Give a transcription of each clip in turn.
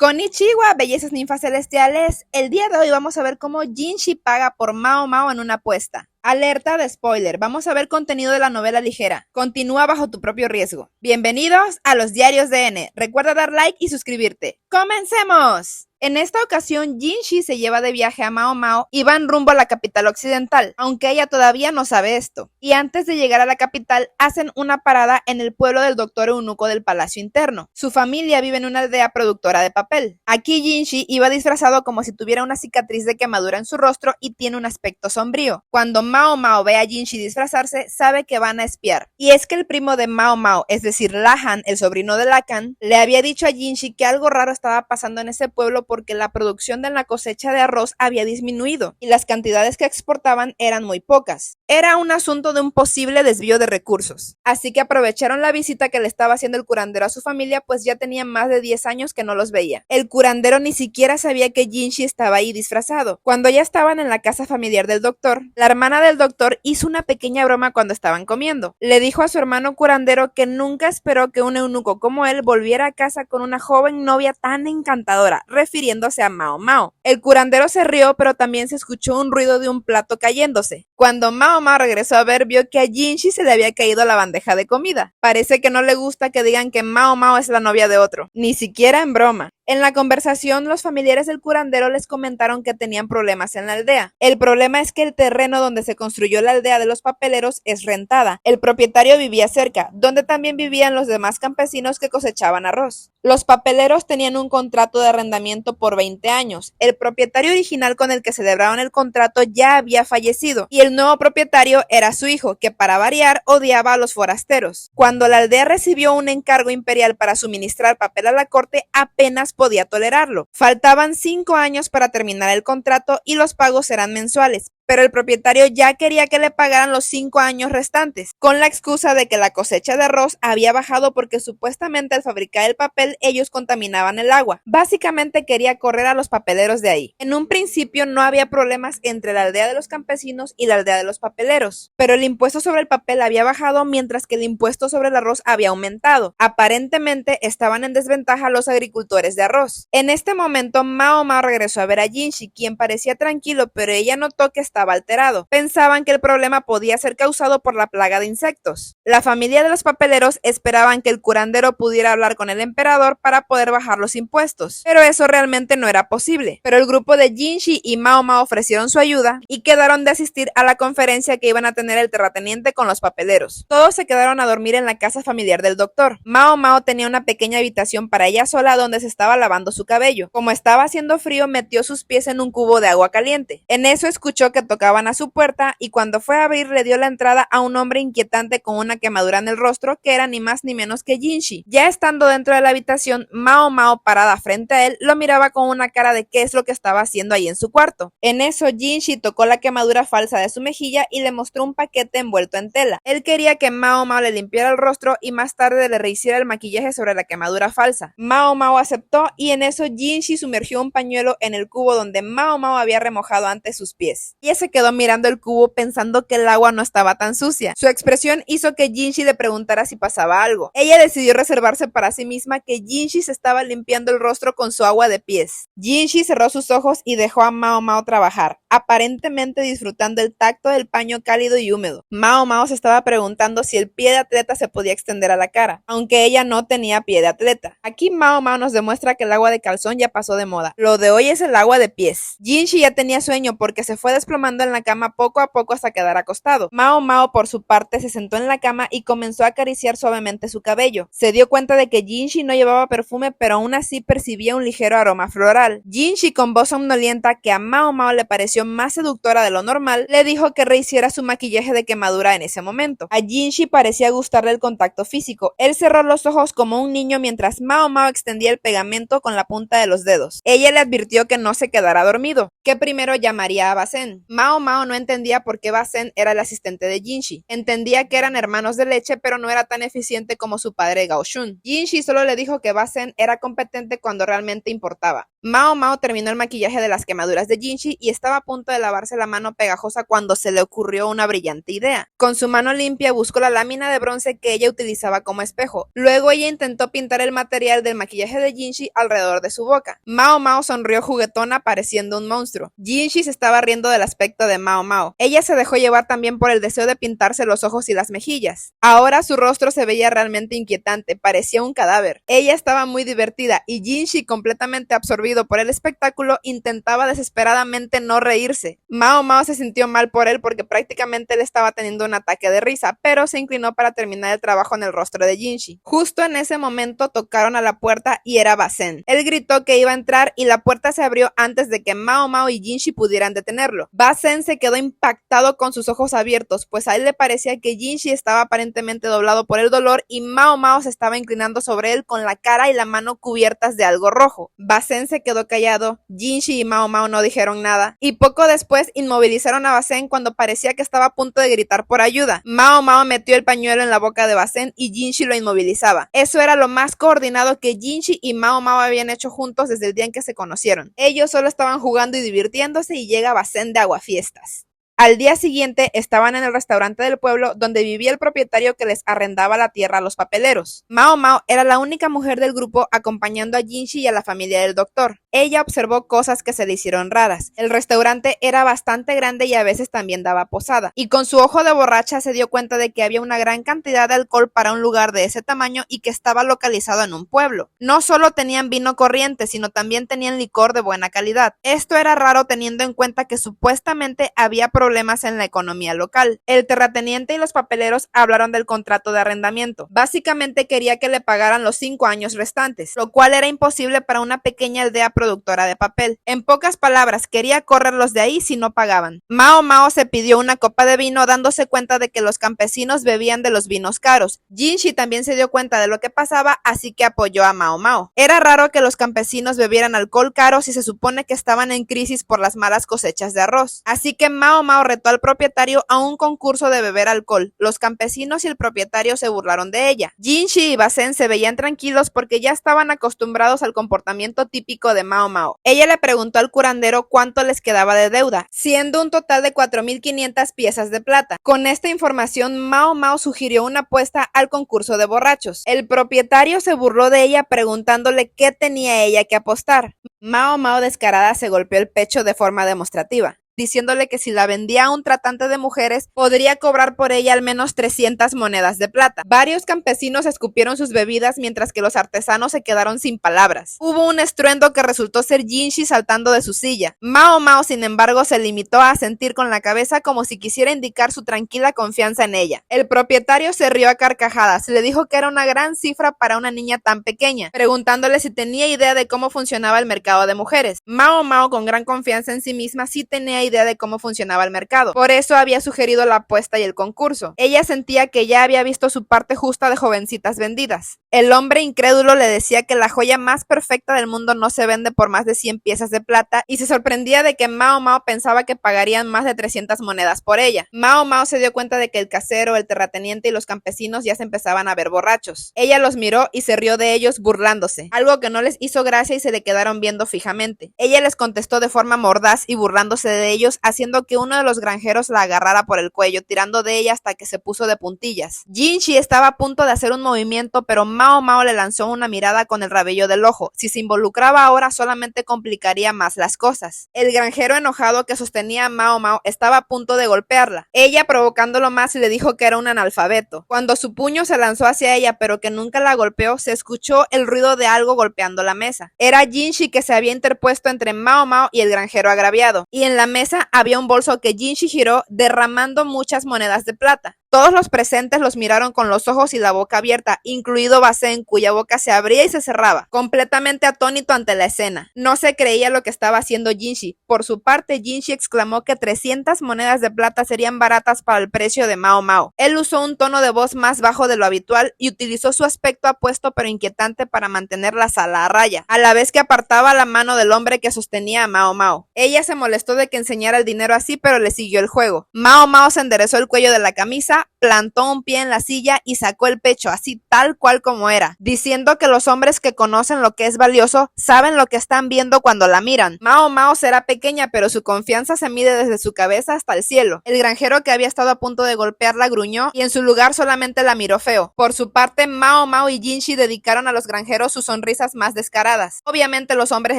Konnichiwa, bellezas ninfas celestiales. El día de hoy vamos a ver cómo Jinshi paga por Mao Mao en una apuesta. Alerta de spoiler, vamos a ver contenido de la novela ligera. Continúa bajo tu propio riesgo. Bienvenidos a los diarios de N. Recuerda dar like y suscribirte. ¡Comencemos! En esta ocasión, Jinshi se lleva de viaje a Mao Mao y van rumbo a la capital occidental, aunque ella todavía no sabe esto. Y antes de llegar a la capital, hacen una parada en el pueblo del doctor eunuco del Palacio Interno. Su familia vive en una aldea productora de papel. Aquí Jinshi iba disfrazado como si tuviera una cicatriz de quemadura en su rostro y tiene un aspecto sombrío. Cuando Mao Mao ve a Jinshi disfrazarse, sabe que van a espiar. Y es que el primo de Mao Mao, es decir, Lahan, el sobrino de Lakan, le había dicho a Jinshi que algo raro estaba pasando en ese pueblo porque la producción de la cosecha de arroz había disminuido y las cantidades que exportaban eran muy pocas. Era un asunto de un posible desvío de recursos. Así que aprovecharon la visita que le estaba haciendo el curandero a su familia, pues ya tenía más de 10 años que no los veía. El curandero ni siquiera sabía que Jinshi estaba ahí disfrazado. Cuando ya estaban en la casa familiar del doctor, la hermana del doctor hizo una pequeña broma cuando estaban comiendo. Le dijo a su hermano curandero que nunca esperó que un eunuco como él volviera a casa con una joven novia tan encantadora, refiriéndose a Mao Mao. El curandero se rió, pero también se escuchó un ruido de un plato cayéndose. Cuando Mao Mao regresó a ver, vio que a Jinshi se le había caído la bandeja de comida. Parece que no le gusta que digan que Mao Mao es la novia de otro, ni siquiera en broma. En la conversación, los familiares del curandero les comentaron que tenían problemas en la aldea. El problema es que el terreno donde se construyó la aldea de los papeleros es rentada. El propietario vivía cerca, donde también vivían los demás campesinos que cosechaban arroz. Los papeleros tenían un contrato de arrendamiento por 20 años. El propietario original con el que celebraron el contrato ya había fallecido y el nuevo propietario era su hijo, que para variar odiaba a los forasteros. Cuando la aldea recibió un encargo imperial para suministrar papel a la corte, apenas podía tolerarlo. Faltaban 5 años para terminar el contrato y los pagos eran mensuales, pero el propietario ya quería que le pagaran los 5 años restantes, con la excusa de que la cosecha de arroz había bajado porque supuestamente al fabricar el papel ellos contaminaban el agua. Básicamente quería correr a los papeleros de ahí. En un principio no había problemas entre la aldea de los campesinos y la aldea de los papeleros, pero el impuesto sobre el papel había bajado mientras que el impuesto sobre el arroz había aumentado. Aparentemente estaban en desventaja los agricultores de arroz. En este momento Mao Mao regresó a ver a Jinshi, quien parecía tranquilo, pero ella notó que estaba alterado. Pensaban que el problema podía ser causado por la plaga de insectos. La familia de los papeleros esperaban que el curandero pudiera hablar con el emperador para poder bajar los impuestos, pero eso realmente no era posible. Pero el grupo de Jinshi y Mao Mao ofrecieron su ayuda y quedaron de asistir a la conferencia que iban a tener el terrateniente con los papeleros. Todos se quedaron a dormir en la casa familiar del doctor. Mao Mao tenía una pequeña habitación para ella sola donde se estaba lavando su cabello. Como estaba haciendo frío, metió sus pies en un cubo de agua caliente. En eso escuchó que tocaban a su puerta y cuando fue a abrir le dio la entrada a un hombre inquietante con una quemadura en el rostro que era ni más ni menos que Jinshi. Ya estando dentro de la habitación, Mao Mao, parada frente a él, lo miraba con una cara de qué es lo que estaba haciendo ahí en su cuarto. En eso Jinshi tocó la quemadura falsa de su mejilla y le mostró un paquete envuelto en tela. Él quería que Mao Mao le limpiara el rostro y más tarde le rehiciera el maquillaje sobre la quemadura falsa. Mao Mao aceptó y en eso Jinshi sumergió un pañuelo en el cubo donde Mao Mao había remojado antes sus pies. Ella se quedó mirando el cubo pensando que el agua no estaba tan sucia. Su expresión hizo que Jinshi le preguntara si pasaba algo. Ella decidió reservarse para sí misma que Jinshi se estaba limpiando el rostro con su agua de pies. Jinshi cerró sus ojos y dejó a Mao Mao trabajar, aparentemente disfrutando el tacto del paño cálido y húmedo. Mao Mao se estaba preguntando si el pie de atleta se podía extender a la cara, aunque ella no tenía pie de atleta. Aquí Mao Mao nos demuestra que el agua de calzón ya pasó de moda. Lo de hoy es el agua de pies. Jinshi ya tenía sueño porque se fue desplomando en la cama poco a poco hasta quedar acostado. Mao Mao por su parte se sentó en la cama y comenzó a acariciar suavemente su cabello. Se dio cuenta de que Jinshi no llevaba perfume, pero aún así percibía un ligero aroma floral. Jinshi, con voz somnolienta que a Mao Mao le pareció más seductora de lo normal, le dijo que rehiciera su maquillaje de quemadura en ese momento. A Jinshi parecía gustarle el contacto físico. Él cerró los ojos como un niño mientras Mao Mao extendía el pegamento con la punta de los dedos. Ella le advirtió que no se quedara dormido, que primero llamaría a Basen. Mao Mao no entendía por qué Basen era el asistente de Jinshi. Entendía que eran hermanos de leche, pero no era tan eficiente como su padre Gao Shun. Jinshi solo le dijo que Basen era competente cuando realmente importaba. Mao Mao terminó el maquillaje de las quemaduras de Jinshi y estaba a punto de lavarse la mano pegajosa cuando se le ocurrió una brillante idea. Con su mano limpia buscó la lámina de bronce que ella utilizaba como espejo. Luego ella intentó pintar el material del maquillaje de Jinshi alrededor de su boca. Mao Mao sonrió juguetona pareciendo un monstruo. Jinshi se estaba riendo del aspecto de Mao Mao. Ella se dejó llevar también por el deseo de pintarse los ojos y las mejillas. Ahora su rostro se veía realmente inquietante, parecía un cadáver. Ella estaba muy divertida y Jinshi, completamente absorbido por el espectáculo, intentaba desesperadamente no reírse. Mao Mao se sintió mal por él porque prácticamente él estaba teniendo un ataque de risa, pero se inclinó para terminar el trabajo en el rostro de Jinshi. Justo en ese momento tocaron a la puerta y era Basen. Él gritó que iba a entrar y la puerta se abrió antes de que Mao Mao y Jinshi pudieran detenerlo. Basen se quedó impactado con sus ojos abiertos, pues a él le parecía que Jinshi estaba aparentemente doblado por el dolor y Mao Mao se estaba inclinando sobre él con la cara y la mano cubiertas de algo rojo. Basen se quedó callado, Jinshi y Mao Mao no dijeron nada, y poco después inmovilizaron a Basen cuando parecía que estaba a punto de gritar por ayuda. Mao Mao metió el pañuelo en la boca de Basen y Jinshi lo inmovilizaba. Eso era lo más coordinado que Jinshi y Mao Mao habían hecho juntos desde el día en que se conocieron. Ellos solo estaban jugando y divirtiéndose y llega Basen de aguafiestas. Al día siguiente estaban en el restaurante del pueblo donde vivía el propietario que les arrendaba la tierra a los papeleros. Mao Mao era la única mujer del grupo acompañando a Jinshi y a la familia del doctor. Ella observó cosas que se le hicieron raras. El restaurante era bastante grande y a veces también daba posada. Y con su ojo de borracha se dio cuenta de que había una gran cantidad de alcohol para un lugar de ese tamaño y que estaba localizado en un pueblo. No solo tenían vino corriente, sino también tenían licor de buena calidad. Esto era raro teniendo en cuenta que supuestamente había problemas en la economía local. El terrateniente y los papeleros hablaron del contrato de arrendamiento. Básicamente quería que le pagaran los 5 años restantes, lo cual era imposible para una pequeña aldea productora de papel. En pocas palabras, quería correrlos de ahí si no pagaban. Mao Mao se pidió una copa de vino dándose cuenta de que los campesinos bebían de los vinos caros. Jinshi también se dio cuenta de lo que pasaba, así que apoyó a Mao Mao. Era raro que los campesinos bebieran alcohol caro si se supone que estaban en crisis por las malas cosechas de arroz. Así que Mao Mao retó al propietario a un concurso de beber alcohol. Los campesinos y el propietario se burlaron de ella. Jinshi y Basen se veían tranquilos porque ya estaban acostumbrados al comportamiento típico de Mao Mao. Ella le preguntó al curandero cuánto les quedaba de deuda, siendo un total de 4.500 piezas de plata. Con esta información, Mao Mao sugirió una apuesta al concurso de borrachos. El propietario se burló de ella preguntándole qué tenía ella que apostar. Mao Mao descarada se golpeó el pecho de forma demostrativa, diciéndole que si la vendía a un tratante de mujeres, podría cobrar por ella al menos 300 monedas de plata. Varios campesinos escupieron sus bebidas mientras que los artesanos se quedaron sin palabras. Hubo un estruendo que resultó ser Jinshi saltando de su silla. Mao Mao, sin embargo, se limitó a asentir con la cabeza como si quisiera indicar su tranquila confianza en ella. El propietario se rió a carcajadas, le dijo que era una gran cifra para una niña tan pequeña, preguntándole si tenía idea de cómo funcionaba el mercado de mujeres. Mao Mao, con gran confianza en sí misma, sí tenía idea de cómo funcionaba el mercado. Por eso había sugerido la apuesta y el concurso. Ella sentía que ya había visto su parte justa de jovencitas vendidas. El hombre incrédulo le decía que la joya más perfecta del mundo no se vende por más de 100 piezas de plata y se sorprendía de que Mao Mao pensaba que pagarían más de 300 monedas por ella. Mao Mao se dio cuenta de que el casero, el terrateniente y los campesinos ya se empezaban a ver borrachos. Ella los miró y se rió de ellos burlándose, algo que no les hizo gracia y se le quedaron viendo fijamente. Ella les contestó de forma mordaz y burlándose de ellos, haciendo que uno de los granjeros la agarrara por el cuello, tirando de ella hasta que se puso de puntillas. Jinshi estaba a punto de hacer un movimiento, pero Mao Mao le lanzó una mirada con el rabillo del ojo. Si se involucraba ahora solamente complicaría más las cosas. El granjero enojado que sostenía a Mao Mao estaba a punto de golpearla. Ella, provocándolo más, le dijo que era un analfabeto. Cuando su puño se lanzó hacia ella, pero que nunca la golpeó, se escuchó el ruido de algo golpeando la mesa. Era Jinshi, que se había interpuesto entre Mao Mao y el granjero agraviado. Y en la mesa había un bolso que Jinshi giró, derramando muchas monedas de plata. Todos los presentes los miraron con los ojos y la boca abierta, incluido Basen, cuya boca se abría y se cerraba, completamente atónito ante la escena. No se creía lo que estaba haciendo Jinshi. Por su parte, Jinshi exclamó que 300 monedas de plata serían baratas para el precio de Mao Mao. Él usó un tono de voz más bajo de lo habitual y utilizó su aspecto apuesto pero inquietante para mantener la sala a raya, a la vez que apartaba la mano del hombre que sostenía a Mao Mao. Ella se molestó de que enseñara el dinero así, pero le siguió el juego. Mao Mao se enderezó el cuello de la camisa, ella plantó un pie en la silla y sacó el pecho, así tal cual como era, diciendo que los hombres que conocen lo que es valioso saben lo que están viendo cuando la miran. Mao Mao será pequeña, pero su confianza se mide desde su cabeza hasta el cielo. El granjero que había estado a punto de golpearla gruñó y en su lugar solamente la miró feo. Por su parte, Mao Mao y Jinshi dedicaron a los granjeros sus sonrisas más descaradas. Obviamente los hombres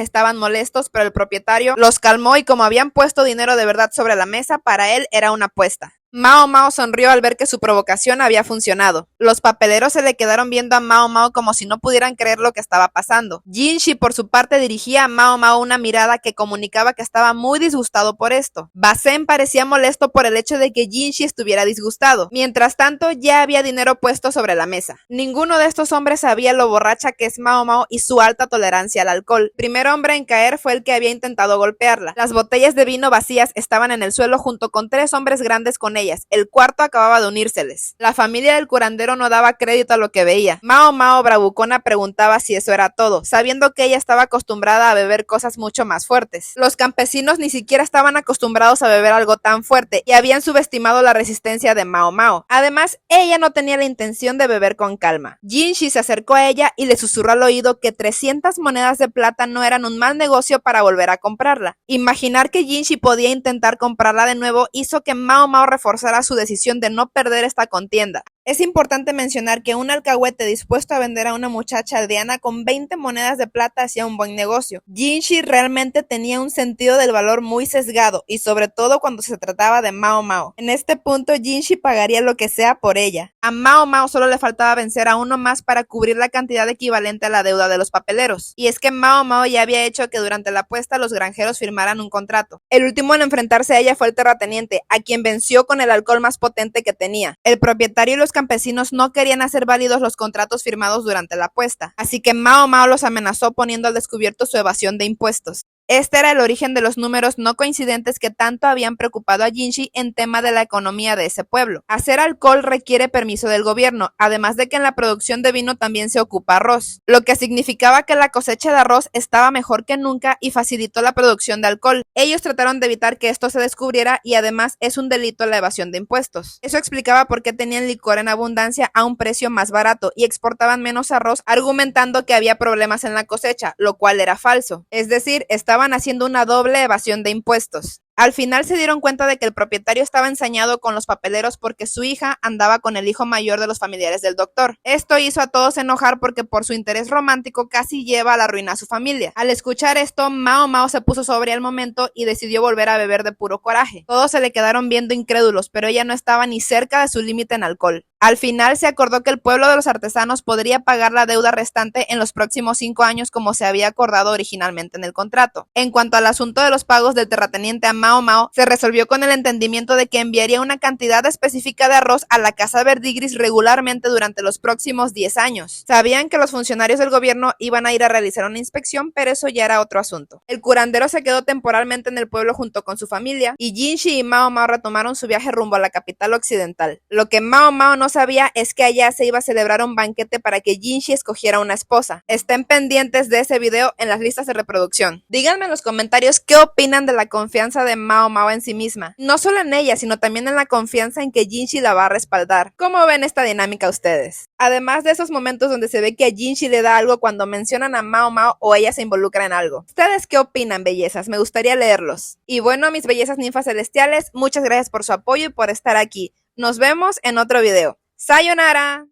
estaban molestos, pero el propietario los calmó y como habían puesto dinero de verdad sobre la mesa, para él era una apuesta. Mao Mao sonrió al ver que su provocación había funcionado. Los papeleros se le quedaron viendo a Mao Mao como si no pudieran creer lo que estaba pasando. Jinshi por su parte dirigía a Mao Mao una mirada que comunicaba que estaba muy disgustado por esto. Basen parecía molesto por el hecho de que Jinshi estuviera disgustado. Mientras tanto, ya había dinero puesto sobre la mesa. Ninguno de estos hombres sabía lo borracha que es Mao Mao y su alta tolerancia al alcohol. El primer hombre en caer fue el que había intentado golpearla. Las botellas de vino vacías estaban en el suelo junto con 3 hombres grandes con ellas. El cuarto acababa de unírseles. La familia del curandero no daba crédito a lo que veía. Mao Mao bravucona preguntaba si eso era todo, sabiendo que ella estaba acostumbrada a beber cosas mucho más fuertes. Los campesinos ni siquiera estaban acostumbrados a beber algo tan fuerte y habían subestimado la resistencia de Mao Mao. Además, ella no tenía la intención de beber con calma. Jinshi se acercó a ella y le susurró al oído que 300 monedas de plata no eran un mal negocio para volver a comprarla. Imaginar que Jinshi podía intentar comprarla de nuevo hizo que Mao Mao reforzara su decisión de no perder esta contienda. Es importante mencionar que un alcahuete dispuesto a vender a una muchacha aldeana con 20 monedas de plata hacía un buen negocio. Jinshi realmente tenía un sentido del valor muy sesgado y sobre todo cuando se trataba de Mao Mao. En este punto Jinshi pagaría lo que sea por ella. A Mao Mao solo le faltaba vencer a uno más para cubrir la cantidad equivalente a la deuda de los papeleros. Y es que Mao Mao ya había hecho que durante la apuesta los granjeros firmaran un contrato. El último en enfrentarse a ella fue el terrateniente, a quien venció con el alcohol más potente que tenía. El propietario y los campesinos no querían hacer válidos los contratos firmados durante la apuesta, así que Mao Mao los amenazó poniendo al descubierto su evasión de impuestos. Este era el origen de los números no coincidentes que tanto habían preocupado a Jinshi en tema de la economía de ese pueblo. Hacer alcohol requiere permiso del gobierno, además de que en la producción de vino también se ocupa arroz, lo que significaba que la cosecha de arroz estaba mejor que nunca y facilitó la producción de alcohol. Ellos trataron de evitar que esto se descubriera y además es un delito la evasión de impuestos. Eso explicaba por qué tenían licor en abundancia a un precio más barato y exportaban menos arroz, argumentando que había problemas en la cosecha, lo cual era falso. Es decir, estaban haciendo una doble evasión de impuestos. Al final se dieron cuenta de que el propietario estaba ensañado con los papeleros porque su hija andaba con el hijo mayor de los familiares del doctor. Esto hizo a todos enojar porque por su interés romántico casi lleva a la ruina a su familia. Al escuchar esto, Mao Mao se puso sobria al momento y decidió volver a beber de puro coraje. Todos se le quedaron viendo incrédulos, pero ella no estaba ni cerca de su límite en alcohol. Al final se acordó que el pueblo de los artesanos podría pagar la deuda restante en los próximos 5 años como se había acordado originalmente en el contrato. En cuanto al asunto de los pagos del terrateniente a Mao Mao, se resolvió con el entendimiento de que enviaría una cantidad específica de arroz a la casa Verdigris regularmente durante los próximos 10 años. Sabían que los funcionarios del gobierno iban a ir a realizar una inspección, pero eso ya era otro asunto. El curandero se quedó temporalmente en el pueblo junto con su familia y Jinshi y Mao Mao retomaron su viaje rumbo a la capital occidental. Lo que Mao Mao no sabía es que allá se iba a celebrar un banquete para que Jinshi escogiera una esposa. Estén pendientes de ese video en las listas de reproducción. Díganme en los comentarios qué opinan de la confianza de Mao Mao en sí misma. No solo en ella, sino también en la confianza en que Jinshi la va a respaldar. ¿Cómo ven esta dinámica ustedes? Además de esos momentos donde se ve que a Jinshi le da algo cuando mencionan a Mao Mao o ella se involucra en algo. ¿Ustedes qué opinan, bellezas? Me gustaría leerlos. Y bueno, mis bellezas ninfas celestiales, muchas gracias por su apoyo y por estar aquí. Nos vemos en otro video. ¡Sayonara!